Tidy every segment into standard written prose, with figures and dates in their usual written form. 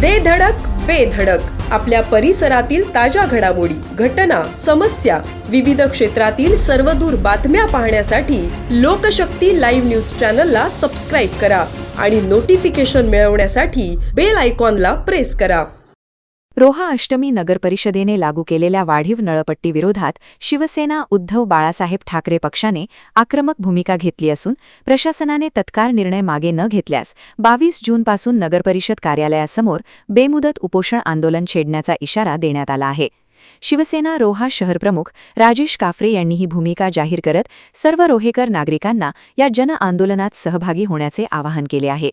दे धडक बेधडक आपल्या परिसरातील ताज्या घडामोडी, घटना, समस्या, विविध क्षेत्रातील सर्वदूर बातम्या पाहण्यासाठी लोकशक्ती लाईव्ह न्यूज चॅनलला सबस्क्राईब करा आणि नोटिफिकेशन मिळवण्यासाठी बेल आयकॉनला प्रेस करा. रोहा अष्टमी नगरपरिषदेने लागू केलेल्या वाढीव नळपट्टी विरोधात शिवसेना उद्धव बाळासाहेब ठाकरे पक्षाने आक्रमक भूमिका घेतली असून प्रशासनाने तत्काळ निर्णय मागे न घेतल्यास 22 जूनपासून नगरपरिषद कार्यालयासमोर बेमुदत उपोषण आंदोलन छेडण्याचा इशारा देण्यात आला आहे. शिवसेना रोहा शहरप्रमुख राजेश काफरे यांनी ही भूमिका जाहीर करत सर्व रोहेकर नागरिकांना या जनआंदोलनात सहभागी होण्याचे आवाहन केले आहे.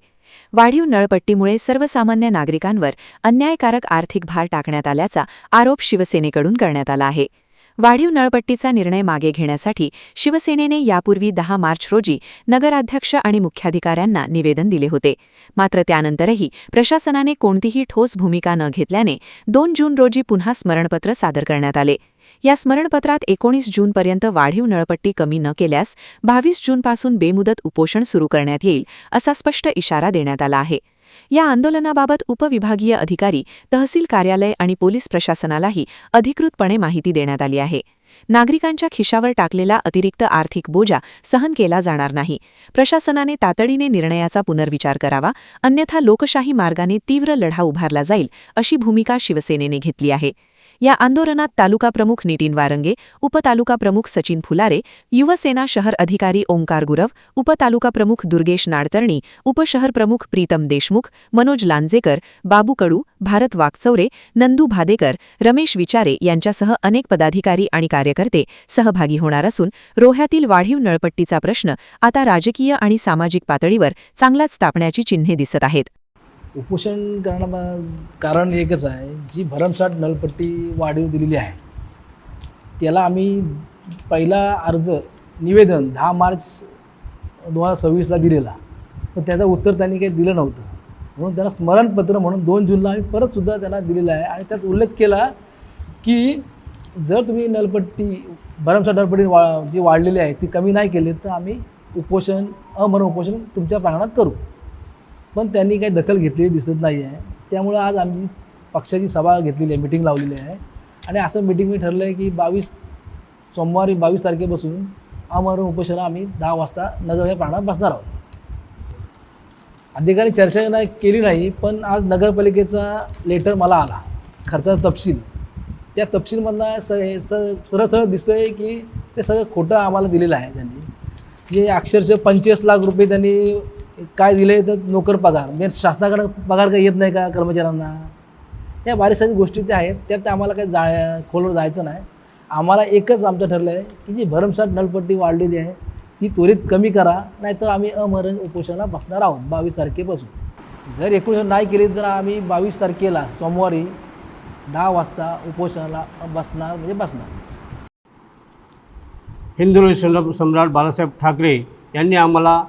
वाढीव नळपट्टीमुळे सर्वसामान्य नागरिकांवर अन्यायकारक आर्थिक भार टाकण्यात आल्याचा आरोप शिवसेनेकडून करण्यात आला आहे. वाढीव नळपट्टीचा निर्णय मागे घेण्यासाठी शिवसेनेने यापूर्वी 10 मार्च रोजी नगराध्यक्ष आणि मुख्याधिकाऱ्यांना निवेदन दिले होते. मात्र त्यानंतरही प्रशासनाने कोणतीही ठोस भूमिका न घेतल्याने 2 जून रोजी पुन्हा स्मरणपत्र सादर करण्यात आले. या स्मरणपत्रात 19 जूनपर्यंत वाढीव नळपट्टी कमी न केल्यास 22 जूनपासून बेमुदत उपोषण सुरू करण्यात येईल असा स्पष्ट इशारा देण्यात आला आहे. या आंदोलनाबाबत उपविभागीय अधिकारी, तहसील कार्यालय आणि पोलीस प्रशासनालाही अधिकृतपणे माहिती देण्यात आली आहे. नागरिकांच्या खिशावर टाकलेला अतिरिक्त आर्थिक बोजा सहन केला जाणार नाही. प्रशासनाने तातडीने निर्णयाचा पुनर्विचार करावा, अन्यथा लोकशाही मार्गाने तीव्र लढा उभारला जाईल अशी भूमिका शिवसेनेने घेतली आहे. या आंदोलनात तालुका प्रमुख नितीन वारंगे, उपतालुका प्रमुख सचिन फुलारे, युवसेना शहर अधिकारी ओंकार गुरव, उपतालुका प्रमुख दुर्गेश नाडतर्णी, उपशहर प्रमुख प्रीतम देशमुख, मनोज लांजेकर, बाबू कडू, भारत वाकचौरे, नंदू भादेकर, रमेश विचारे यांच्यासह अनेक पदाधिकारी आणि कार्यकर्ते सहभागी होणार असून रोह्यातील वाढीव नळपट्टीचा प्रश्न आता राजकीय आणि सामाजिक पातळीवर चांगलाच तापण्याची चिन्हे दिसत आहेत. उपोषण करणं कारण एकच आहे, जी भरमसाठ नळपट्टी वाढीव दिलेली आहे त्याला आम्ही पहिला अर्ज निवेदन 10 मार्च 2026ला दिलेला, पण त्याचं उत्तर त्यांनी काही दिलं नव्हतं. म्हणून त्यांना स्मरणपत्र म्हणून 2 जूनला आम्ही परतसुद्धा त्यांना दिलेलं आहे आणि त्यात उल्लेख केला की जर तुम्ही नळपट्टी भरमसाठ नळपट्टी जी वाढलेली आहे ती कमी नाही केली तर आम्ही उपोषण अमरण उपोषण तुमच्या प्रांगणात करू. पण त्यांनी काही दखल घेतलेली दिसत नाही आहे. त्यामुळे आज आम्ही पक्षाची सभा घेतलेली आहे, मिटिंग लावलेली आहे आणि असं मिटिंग मी ठरलं आहे की सोमवारी 22 तारखेपासून अमरण उपोषणाला आम्ही 10 वाजता नगर प्रांगणात बसणार आहोत. अधिकारी चर्चा केली नाही, पण आज नगरपालिकेचा लेटर मला आला खर्चाचा तपशील. त्या तपशीलमधला सरळ दिसतं आहे की ते सगळं खोटं आम्हाला दिलेलं आहे. त्यांनी जे अक्षरशः 25 लाख रुपये त्यांनी काय दिले तर नोकर पगार, म्हणजे शासनाकडं पगार काही येत नाही का कर्मचाऱ्यांना, या बऱ्याचशा गोष्टी त्या आहेत. त्यात आम्हाला काही खोलवर जायचं नाही. आम्हाला एकच आमचं ठरलं आहे की जी भरमसाठ नळपट्टी वाढलेली आहे ती त्वरित कमी करा, नाहीतर आम्ही अमरण उपोषणाला बसणार आहोत 22 तारखेपासून. जर 19 नाही केली तर आम्ही 22 तारखेला सोमवारी 10 वाजता उपोषणाला बसणार म्हणजे बसणार. हिंदू सम्राट बाळासाहेब ठाकरे यांनी आम्हाला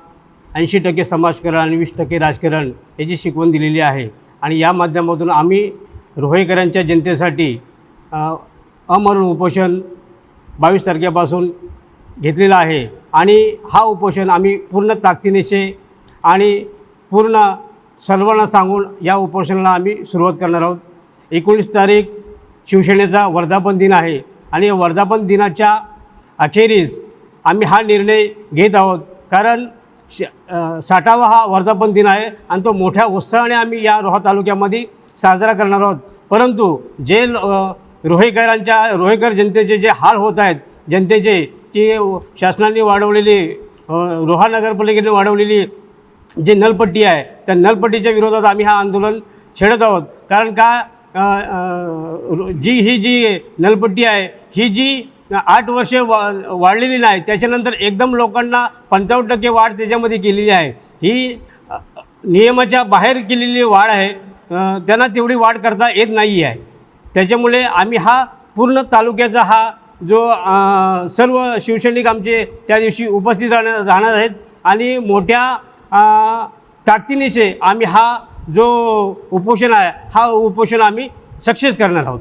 80% समाजकारण आणि 20% राजकारण याची शिकवण दिलेली आहे आणि या माध्यमातून आम्ही रोहेकरांच्या जनतेसाठी अमरण उपोषण 22 तारखेपासून घेतलेलं आहे आणि हा उपोषण आम्ही पूर्ण ताकदीनेचे आणि पूर्ण सर्वांना सांगून या उपोषणाला आम्ही सुरुवात करणार आहोत. 19 तारीख शिवसेनेचा वर्धापन दिन आहे आणि या वर्धापन दिनाच्या अखेरीस आम्ही हा निर्णय घेत आहोत, कारण 60वा हा वर्धापन दिन आहे आणि तो मोठ्या उत्साहाने आम्ही या रोहा तालुक्यामध्ये साजरा करणार आहोत. परंतु जे रोहेकर जनतेचे जे हाल होत आहेत जनतेचे, की शासनाने वाढवलेली रोहा नगरपालिकेने वाढवलेली जी नळपट्टी आहे त्या नळपट्टीच्या विरोधात आम्ही हा आंदोलन छेडत आहोत. कारण का ही जी नळपट्टी आहे ही जी 8 वर्षे वाढलेली नाही, त्याच्यानंतर एकदम लोकांना 55% वाढ त्याच्यामध्ये केलेली आहे. ही नियमाच्या बाहेर केलेली वाढ आहे, त्यांना तेवढी वाढ करता येत नाही आहे. त्याच्यामुळे आम्ही हा पूर्ण तालुक्याचा हा जो सर्व शिवसैनिक आमचे त्या दिवशी उपस्थित राहणार आहेत आणि मोठ्या ताकदीने आम्ही हा जो उपोषण आहे हा उपोषण आम्ही सक्सेस करणार आहोत.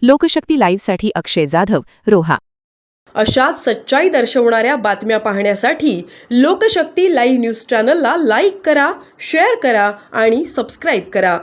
लोकशक्ती लाईव्हसाठी अक्षय जाधव, रोहा. अशाच सच्चाई दर्शवणाऱ्या बातम्या पाहण्यासाठी लोकशक्ती लाईव्ह न्यूज चॅनलला लाईक करा, शेअर करा आणि सबस्क्राईब करा.